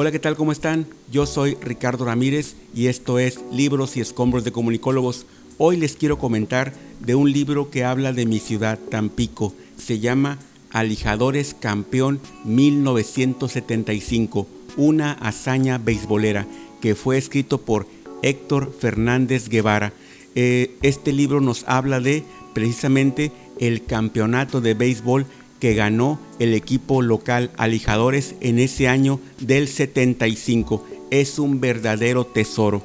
Hola, ¿qué tal? ¿Cómo están? Yo soy Ricardo Ramírez y esto es Libros y Escombros de Comunicólogos. Hoy les quiero comentar de un libro que habla de mi ciudad, Tampico. Se llama Alijadores Campeón 1975, una hazaña beisbolera, que fue escrito por Héctor Fernández Guevara. Este libro nos habla de precisamente el campeonato de béisbol que ganó el equipo local Alijadores en ese año del 75. Es un verdadero tesoro.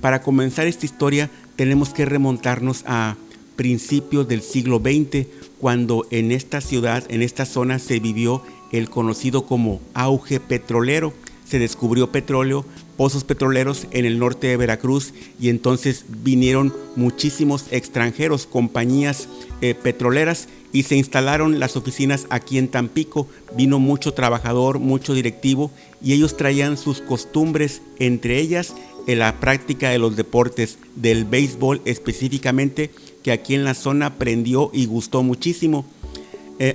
Para comenzar esta historia tenemos que remontarnos a principios del siglo XX, cuando en esta ciudad, en esta zona, se vivió el conocido como auge petrolero. Se descubrió petróleo, pozos petroleros en el norte de Veracruz, y entonces vinieron muchísimos extranjeros, compañías petroleras, y se instalaron las oficinas aquí en Tampico. Vino mucho trabajador, mucho directivo, y ellos traían sus costumbres, entre ellas en la práctica de los deportes, del béisbol específicamente, que aquí en la zona aprendió y gustó muchísimo.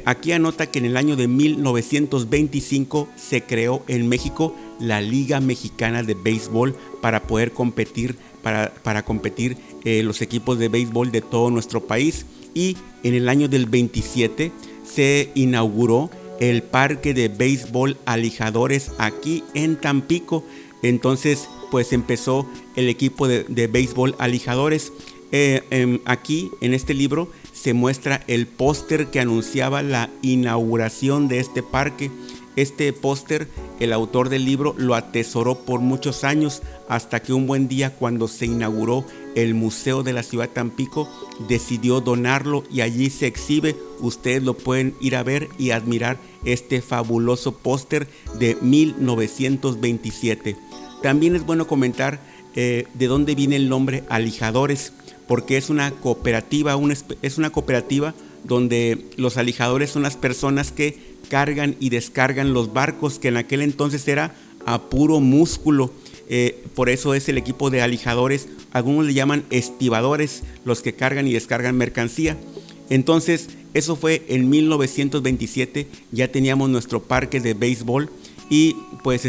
Aquí anota que en el año de 1925 se creó en México la Liga Mexicana de Béisbol para poder competir, para competir los equipos de béisbol de todo nuestro país. Y en el año del 27 se inauguró el Parque de Béisbol Alijadores aquí en Tampico. Entonces pues empezó el equipo de béisbol Alijadores. Aquí en este libro se muestra el póster que anunciaba la inauguración de este parque. Este póster, el autor del libro lo atesoró por muchos años, hasta que un buen día, cuando se inauguró el Museo de la Ciudad de Tampico, decidió donarlo y allí se exhibe. Ustedes lo pueden ir a ver y admirar este fabuloso póster de 1927. También es bueno comentar de dónde viene el nombre Alijadores, porque es una cooperativa, donde los alijadores son las personas que cargan y descargan los barcos, que en aquel entonces era a puro músculo. Por eso es el equipo de alijadores. Algunos le llaman estibadores, los que cargan y descargan mercancía. Entonces eso fue en 1927. Ya teníamos nuestro parque de béisbol, y pues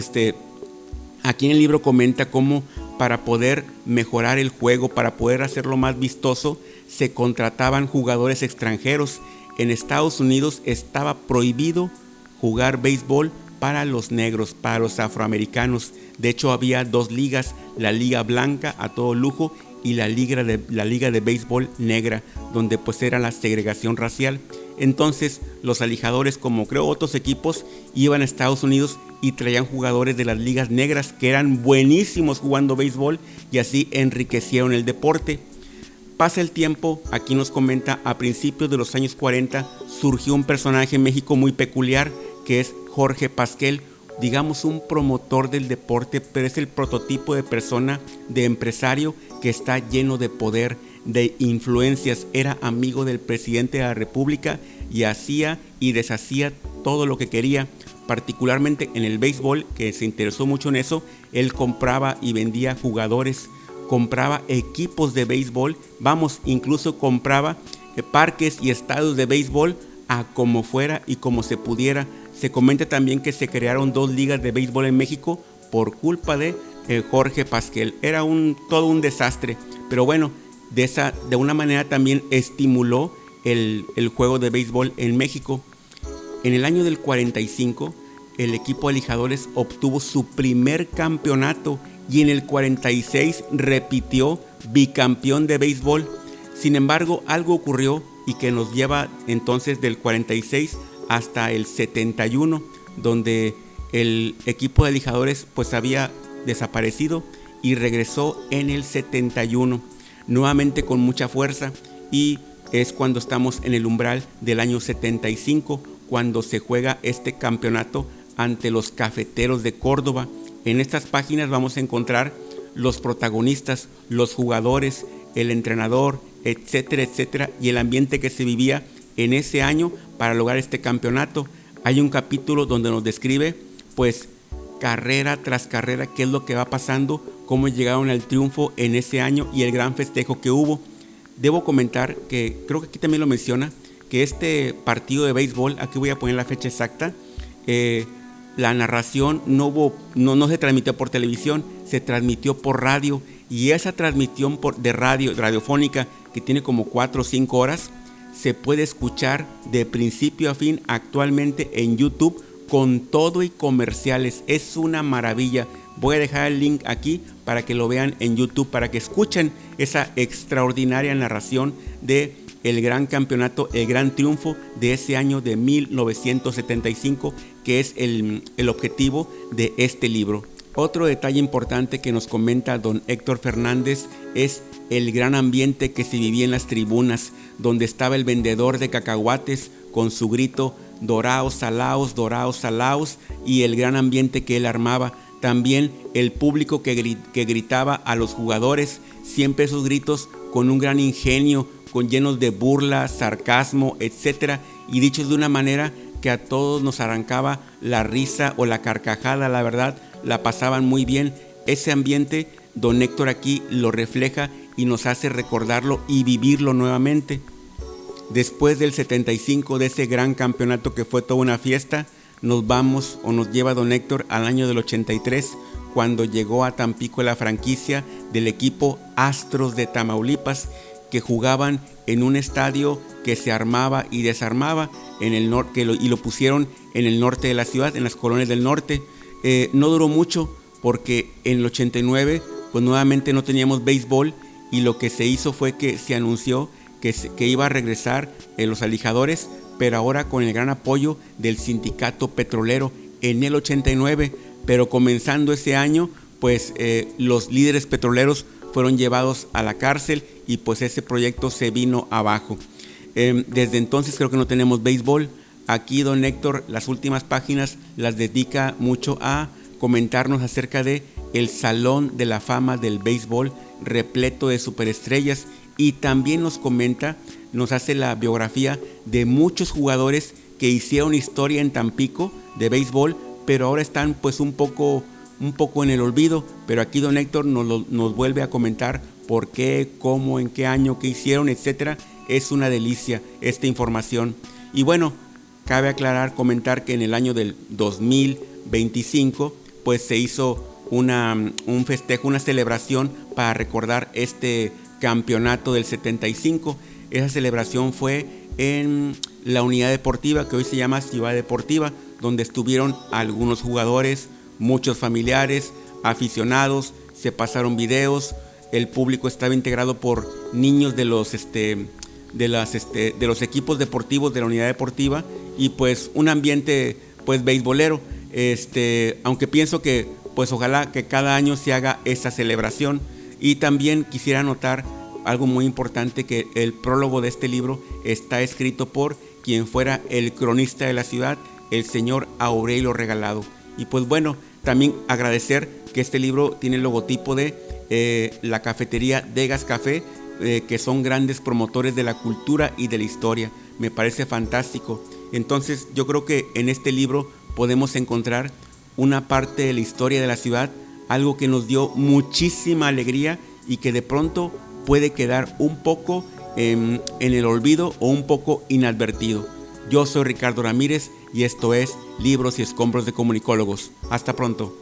aquí en el libro comenta cómo, para poder mejorar el juego, para poder hacerlo más vistoso, se contrataban jugadores extranjeros. En Estados Unidos estaba prohibido jugar béisbol para los negros, para los afroamericanos. De hecho, había dos ligas: la liga blanca a todo lujo y la liga de béisbol negra, donde pues era la segregación racial. Entonces los alijadores, como creo otros equipos, iban a Estados Unidos y traían jugadores de las ligas negras que eran buenísimos jugando béisbol, y así enriquecieron el deporte. Pasa el tiempo. Aquí nos comenta, a principios de los años 40 surgió un personaje en México muy peculiar, que es Jorge Pasquel, digamos un promotor del deporte, pero es el prototipo de persona, de empresario, que está lleno de poder, de influencias. Era amigo del presidente de la República y hacía y deshacía todo lo que quería, particularmente en el béisbol, que se interesó mucho en eso. Él compraba y vendía jugadores, compraba equipos de béisbol, incluso compraba parques y estadios de béisbol a como fuera y como se pudiera. Se comenta también que se crearon 2 ligas de béisbol en México por culpa de Jorge Pasquel. Era todo un desastre, pero bueno, de una manera también estimuló el juego de béisbol en México. En el año del 45, el equipo Alijadores obtuvo su primer campeonato, y en el 46 repitió bicampeón de béisbol. Sin embargo, algo ocurrió y que nos lleva entonces del 46 hasta el 71, donde el equipo de Alijadores pues había desaparecido y regresó en el 71, nuevamente con mucha fuerza, y es cuando estamos en el umbral del año 75, cuando se juega este campeonato ante los Cafeteros de Córdoba. En estas páginas vamos a encontrar los protagonistas, los jugadores, el entrenador, etcétera, etcétera, y el ambiente que se vivía en ese año para lograr este campeonato. Hay un capítulo donde nos describe pues carrera tras carrera qué es lo que va pasando, cómo llegaron al triunfo en ese año y el gran festejo que hubo. Debo comentar que creo que aquí también lo menciona, que este partido de béisbol, aquí voy a poner la fecha exacta, la narración no se transmitió por televisión, se transmitió por radio, y esa transmisión de radiofónica, que tiene como 4 o 5 horas, se puede escuchar de principio a fin actualmente en YouTube con todo y comerciales. Es una maravilla. Voy a dejar el link aquí para que lo vean en YouTube, para que escuchen esa extraordinaria narración de el gran campeonato, el gran triunfo de ese año de 1975, que es el objetivo de este libro. Otro detalle importante que nos comenta don Héctor Fernández es el gran ambiente que se vivía en las tribunas, donde estaba el vendedor de cacahuates con su grito "Doraos, salaos, doraos, salaos", y el gran ambiente que él armaba. También el público que gritaba a los jugadores, siempre esos gritos con un gran ingenio, llenos de burla, sarcasmo, etcétera, y dichos de una manera que a todos nos arrancaba la risa o la carcajada. La verdad, la pasaban muy bien. Ese ambiente, don Héctor aquí lo refleja y nos hace recordarlo y vivirlo nuevamente. Después del 75, de ese gran campeonato que fue toda una fiesta, nos lleva don Héctor al año del 83, cuando llegó a Tampico la franquicia del equipo Astros de Tamaulipas, que jugaban en un estadio que se armaba y desarmaba en el norte, y lo pusieron en el norte de la ciudad, en las colonias del norte. No duró mucho, porque en el 89 pues nuevamente no teníamos béisbol, y lo que se hizo fue que se anunció que iba a regresar los alijadores, pero ahora con el gran apoyo del sindicato petrolero en el 89. Pero comenzando ese año, pues los líderes petroleros fueron llevados a la cárcel, y pues ese proyecto se vino abajo. Desde entonces creo que no tenemos béisbol. Aquí don Héctor las últimas páginas las dedica mucho a comentarnos acerca de el Salón de la Fama del Béisbol, repleto de superestrellas, y también nos hace la biografía de muchos jugadores que hicieron historia en Tampico de béisbol, pero ahora están pues un poco en el olvido. Pero aquí don Héctor nos vuelve a comentar por qué, cómo, en qué año, qué hicieron, etcétera. Es una delicia esta información. Y bueno, cabe comentar que en el año del 2025 pues se hizo un festejo, una celebración para recordar este campeonato del 75. Esa celebración fue en la unidad deportiva que hoy se llama Ciudad Deportiva, donde estuvieron algunos jugadores, muchos familiares, aficionados, se pasaron videos. El público estaba integrado por niños de los equipos deportivos de la unidad deportiva, y pues un ambiente pues beisbolero, aunque pienso que pues ojalá que cada año se haga esa celebración. Y también quisiera anotar algo muy importante, que el prólogo de este libro está escrito por quien fuera el cronista de la ciudad, el señor Aurelio Regalado. Y pues bueno, también agradecer que este libro tiene el logotipo de la cafetería Degas Café, que son grandes promotores de la cultura y de la historia. Me parece fantástico. Entonces yo creo que en este libro podemos encontrar una parte de la historia de la ciudad, algo que nos dio muchísima alegría y que de pronto puede quedar un poco en el olvido o un poco inadvertido. Yo soy Ricardo Ramírez y esto es Libros y Escombros de Comunicólogos. Hasta pronto.